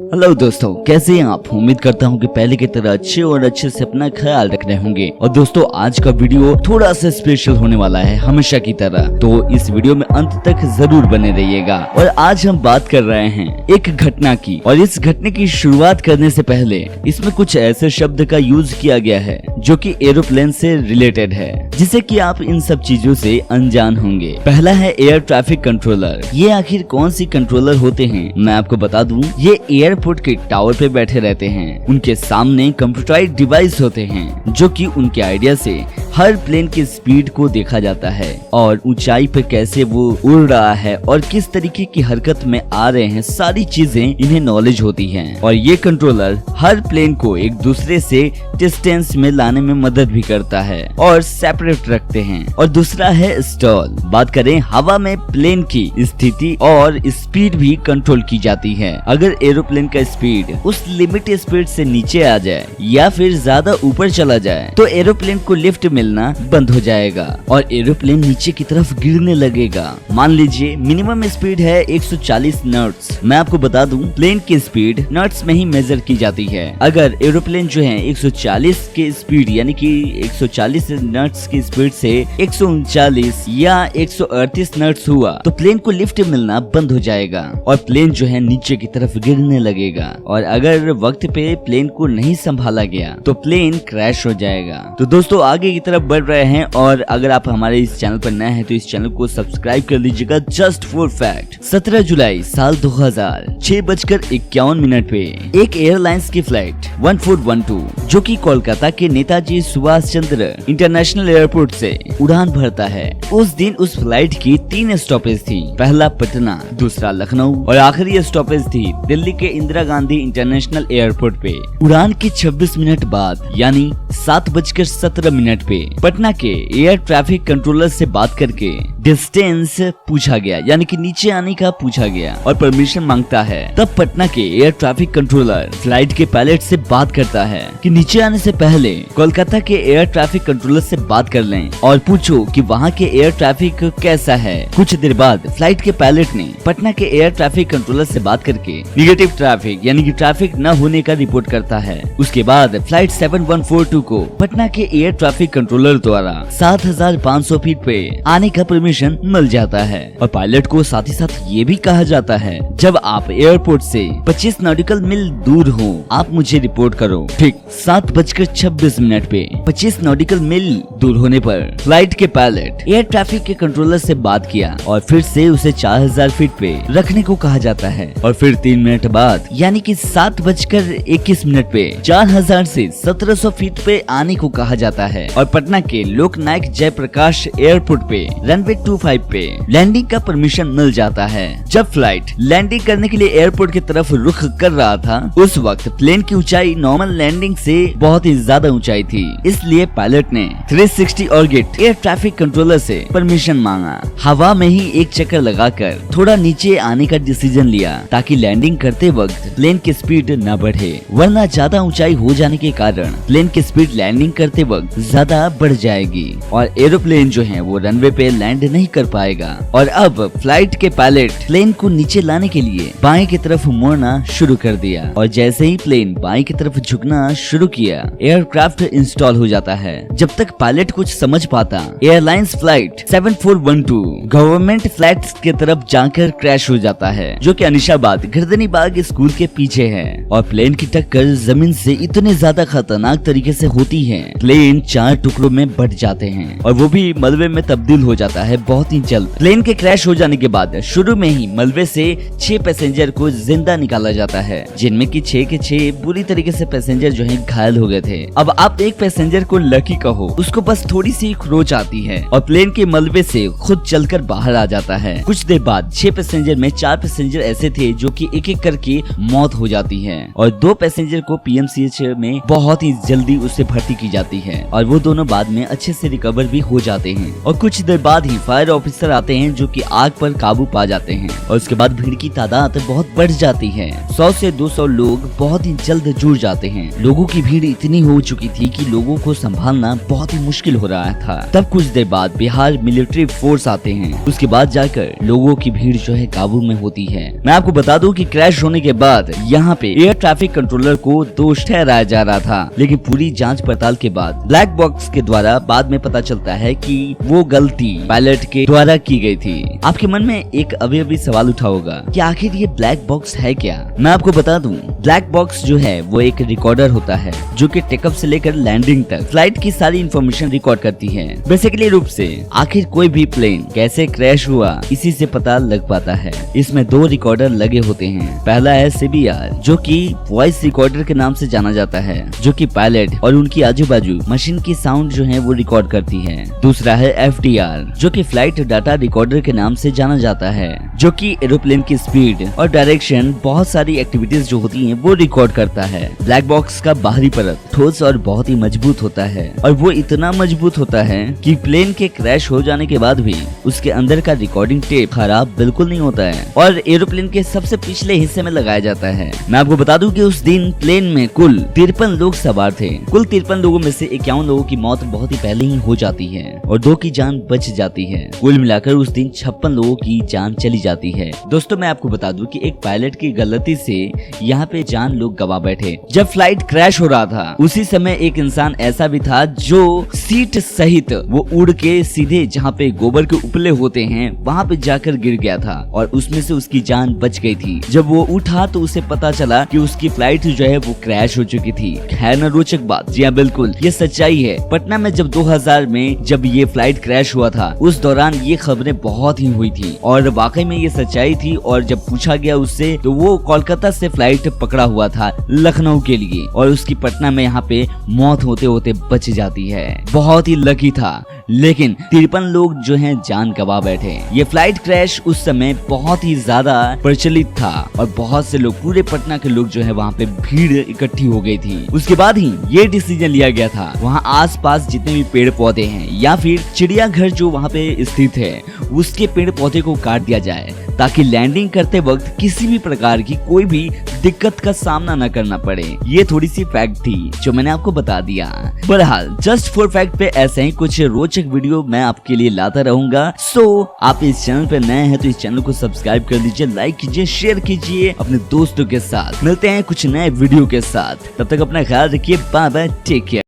Hello दोस्तों, कैसे हैं आप। उम्मीद करता हूं कि पहले की तरह अच्छे से अपना ख्याल रख रहे होंगे। और दोस्तों, आज का वीडियो थोड़ा सा स्पेशल होने वाला है हमेशा की तरह, तो इस वीडियो में अंत तक जरूर बने रहिएगा। और आज हम बात कर रहे हैं एक घटना की, और इस घटना की शुरुआत करने से पहले इसमें कुछ ऐसे शब्द का यूज किया गया है जो कि एरोप्लेन से रिलेटेड है, जिससे कि आप इन सब चीजों से अनजान होंगे। पहला है एयर ट्रैफिक कंट्रोलर। ये आखिर कौन सी कंट्रोलर होते हैं, मैं आपको बता दूं। ये एयरपोर्ट के टावर पे बैठे रहते हैं। उनके सामने कंप्यूटराइज्ड डिवाइस होते हैं जो कि उनके आइडिया से हर प्लेन की स्पीड को देखा जाता है और ऊंचाई पे कैसे वो उड़ रहा है और किस तरीके की हरकत में आ रहे हैं, सारी चीजें इन्हें नॉलेज होती हैं। और ये कंट्रोलर हर प्लेन को एक दूसरे से डिस्टेंस में लाने में मदद भी करता है और सेपरेट रखते हैं। और दूसरा है स्टॉल। बात करें, हवा में प्लेन की स्थिति और स्पीड भी कंट्रोल की जाती है। अगर एरोप्लेन का स्पीड उस लिमिट स्पीड से नीचे आ जाए या फिर ज्यादा ऊपर चला जाए तो एरोप्लेन को लिफ्ट मिलना बंद हो जाएगा और एरोप्लेन नीचे की तरफ गिरने लगेगा। मान लीजिए मिनिमम स्पीड है 140 नॉट्स। मैं आपको बता दूं, प्लेन की स्पीड नॉट्स में ही मेजर की जाती है। अगर एरोप्लेन जो है 140 के स्पीड यानी कि 140 नॉट्स की स्पीड से 139 या 138 नॉट्स हुआ तो प्लेन को लिफ्ट मिलना बंद हो जाएगा और प्लेन जो है नीचे की तरफ गिरने लगेगा। और अगर वक्त पे प्लेन को नहीं संभाला गया तो प्लेन क्रैश हो जाएगा। तो दोस्तों, आगे की तरफ बढ़ रहे हैं, और अगर आप हमारे इस चैनल पर नए हैं तो इस चैनल को सब्सक्राइब कर लीजिएगा। जस्ट फॉर फैक्ट, 17 जुलाई साल 2000 6:51 पे एक एयरलाइंस की फ्लाइट 1412 जो कि कोलकाता के नेताजी सुभाष चंद्र इंटरनेशनल एयरपोर्ट से उड़ान भरता है। उस दिन उस फ्लाइट की 3 स्टॉपेज थी। पहला पटना, दूसरा लखनऊ और आखिरी स्टॉपेज थी दिल्ली के इंदिरा गांधी इंटरनेशनल एयरपोर्ट पे। उड़ान के 26 मिनट बाद यानी 7:17 पे पटना के एयर ट्रैफिक कंट्रोलर से बात करके डिस्टेंस पूछा गया, यानी कि नीचे आने का पूछा गया और परमिशन मांगता है। तब पटना के एयर ट्रैफिक कंट्रोलर फ्लाइट के पायलट से बात करता है कि नीचे आने से पहले कोलकाता के एयर ट्रैफिक कंट्रोलर से बात कर लें और पूछो कि वहाँ के एयर ट्रैफिक कैसा है। कुछ देर बाद फ्लाइट के पायलट ने पटना के एयर ट्रैफिक कंट्रोलर से बात करके निगेटिव ट्रैफिक यानी कि ट्रैफिक न होने का रिपोर्ट करता है। उसके बाद फ्लाइट 7142 को पटना के एयर ट्रैफिक कंट्रोलर द्वारा 7500 फीट पे आने का परमिशन मिल जाता है। और पायलट को साथ ही साथ ये भी कहा जाता है, जब आप एयरपोर्ट से 25 नॉटिकल मील दूर हो आप मुझे रिपोर्ट करो। ठीक 7:26 पे 25 नॉटिकल मील दूर होने पर फ्लाइट के पायलट एयर ट्रैफिक के कंट्रोलर से बात किया और फिर से उसे 4000 फीट पे रखने को कहा जाता है। और फिर 3 मिनट बाद यानी कि 7:21 पे 4000 से 1700 फीट पे आने को कहा जाता है और पटना के लोकनायक जयप्रकाश एयरपोर्ट पे रनवे 25 पे लैंडिंग का परमिशन मिल जाता है। जब फ्लाइट लैंडिंग करने के लिए एयरपोर्ट की तरफ रुख कर रहा था उस वक्त प्लेन की ऊंचाई नॉर्मल लैंडिंग से बहुत ही ज्यादा ऊंचाई थी, इसलिए पायलट ने 360 ऑर्बिट एयर ट्रैफिक कंट्रोलर से परमिशन मांगा। हवा में ही एक चक्कर लगाकर थोड़ा नीचे आने का डिसीजन लिया ताकि लैंडिंग करते वक्त प्लेन की स्पीड न बढ़े, वरना ज्यादा ऊंचाई हो जाने के कारण प्लेन की स्पीड लैंडिंग करते वक्त ज्यादा बढ़ जाएगी और एरोप्लेन जो है वो रनवे पे लैंड नहीं कर पाएगा। और अब फ्लाइट के पायलट प्लेन को नीचे लाने के लिए बाएं की तरफ मुड़ना शुरू कर दिया और जैसे ही प्लेन बाएं की तरफ झुकना शुरू किया एयरक्राफ्ट इंस्टॉल हो जाता है। जब तक पायलट कुछ समझ पाता एयरलाइंस फ्लाइट 7412 गवर्नमेंट फ्लाइट की तरफ जाकर क्रैश हो जाता है, जो कि अनिशाबाद गर्दनीबाग स्कूल के पीछे है। और प्लेन की टक्कर जमीन से इतने ज्यादा खतरनाक तरीके से होती है, प्लेन 4 टुकड़ों में बट जाते हैं और वो भी मलबे में तब्दील हो जाता है बहुत ही जल्द। प्लेन के क्रैश हो जाने के बाद शुरू में ही मलबे से 6 पैसेंजर को जिंदा निकाला जाता है, जिनमें की 6 के 6 बुरी तरीके से पैसेंजर जो है घायल हो गए थे। अब आप एक पैसेंजर को लकी कहो, उसको बस थोड़ी सी खरोच आती है और प्लेन के मलबे से खुद चलकर बाहर आ जाता है। कुछ देर बाद 6 पैसेंजर में 4 पैसेंजर ऐसे थे जो कि एक एक करके मौत हो जाती है और 2 पैसेंजर को पीएमसीएच में बहुत ही जल्दी उससे भर्ती की जाती है और वो दोनों बाद में अच्छे से रिकवर भी हो जाते हैं। और कुछ देर बाद ही फायर ऑफिसर आते हैं जो कि आग पर काबू पा जाते हैं और उसके बाद भीड़ की तादाद बहुत बढ़ जाती है। 100 से 200 लोग बहुत ही जल्द जुड़ जाते हैं। लोगों की भीड़ इतनी हो चुकी थी कि लोगों को संभालना बहुत ही मुश्किल हो रहा था। तब कुछ देर बाद बिहार मिलिट्री फोर्स आते हैं। उसके बाद जाकर लोगों की भीड़ जो है काबू में होती है। मैं आपको बता दूं कि क्रैश होने के बाद यहाँ पे एयर ट्रैफिक कंट्रोलर को दोषी ठहराया जा रहा था, लेकिन पूरी जांच पड़ताल के बाद ब्लैक बॉक्स के द्वारा बाद में पता चलता है कि वो गलती पायलट के द्वारा की गई थी। आपके मन में एक अभी सवाल उठा होगा कि आखिर ये ब्लैक बॉक्स है क्या? मैं आपको बता दूं, ब्लैक बॉक्स जो है वो एक रिकॉर्डर होता है जो कि टेकअप से लेकर लैंडिंग तक फ्लाइट की सारी इंफॉर्मेशन रिकॉर्ड करती है। बेसिकली रूप से आखिर कोई भी प्लेन कैसे क्रैश हुआ इसी से पता लग पाता है। इसमें 2 रिकॉर्डर लगे होते हैं। पहला है CBR जो कि वॉइस रिकॉर्डर के नाम से जाना जाता है, जो कि पायलट और उनकी आजू बाजू मशीन की साउंड जो है वो रिकॉर्ड करती है। दूसरा है FDR जो कि फ्लाइट डाटा रिकॉर्डर के नाम से जाना जाता है, जो कि एरोप्लेन की स्पीड और डायरेक्शन, बहुत सारी एक्टिविटीज जो होती हैं वो रिकॉर्ड करता है। ब्लैक बॉक्स का बाहरी परत ठोस और बहुत ही मजबूत होता है और वो इतना मजबूत होता है कि प्लेन के क्रैश हो जाने के बाद भी उसके अंदर का रिकॉर्डिंग टेप खराब बिल्कुल नहीं होता है और एरोप्लेन के सबसे पिछले हिस्से में लगाया जाता है। मैं आपको बता दूं कि उस दिन प्लेन में कुल 53 लोग सवार थे। कुल 53 लोगों में से 51 लोगों की मौत बहुत ही पहले ही हो जाती है और 2 की जान बच जाती है। कुल मिलाकर उस दिन 56 लोगों की जान चली जाती है। दोस्तों मैं आपको बता दूं कि एक पायलट की गलती से यहाँ पे जान लोग गवा बैठे। जब फ्लाइट क्रैश हो रहा था उसी समय एक इंसान ऐसा भी था जो सीट सहित वो उड़ के सीधे जहाँ पे गोबर के उपले होते हैं वहाँ पे जाकर गिर गया था और उसमें से उसकी जान बच गई थी। जब वो उठा तो उसे पता चला कि उसकी फ्लाइट जो है वो क्रैश हो चुकी थी। खैर न रोचक बात, जी हाँ बिल्कुल ये सच्चाई है। पटना में जब 2000 में जब ये फ्लाइट क्रैश हुआ था उस दौरान ये खबरें बहुत ही हुई थी और वाकई में ये सच्चाई थी। और जब पूछा गया उससे तो वो कोलकाता से फ्लाइट पकड़ा हुआ था लखनऊ के लिए और उसकी पटना में यहाँ पे मौत होते होते बच जाती है। बहुत ही लकी था, लेकिन 53 लोग जो हैं जान गवा बैठे। ये फ्लाइट क्रैश उस समय बहुत ही ज्यादा प्रचलित था और बहुत से लोग, पूरे पटना के लोग जो है वहाँ पे भीड़ इकट्ठी हो गई थी। उसके बाद ही ये डिसीजन लिया गया था वहाँ आसपास जितने भी पेड़ पौधे हैं या फिर चिड़ियाघर जो वहाँ पे स्थित है उसके पेड़ पौधे को काट दिया जाए ताकि लैंडिंग करते वक्त किसी भी प्रकार की कोई भी दिक्कत का सामना न करना पड़े। ये थोड़ी सी फैक्ट थी जो मैंने आपको बता दिया। बहरहाल जस्ट फॉर फैक्ट पे ऐसे ही कुछ रोचक वीडियो मैं आपके लिए लाता रहूंगा। सो आप इस चैनल पे नए हैं तो इस चैनल को सब्सक्राइब कर लीजिए, लाइक कीजिए, शेयर कीजिए अपने दोस्तों के साथ। मिलते हैं कुछ नए वीडियो के साथ, तब तक अपना ख्याल रखिए। Bye bye, take care.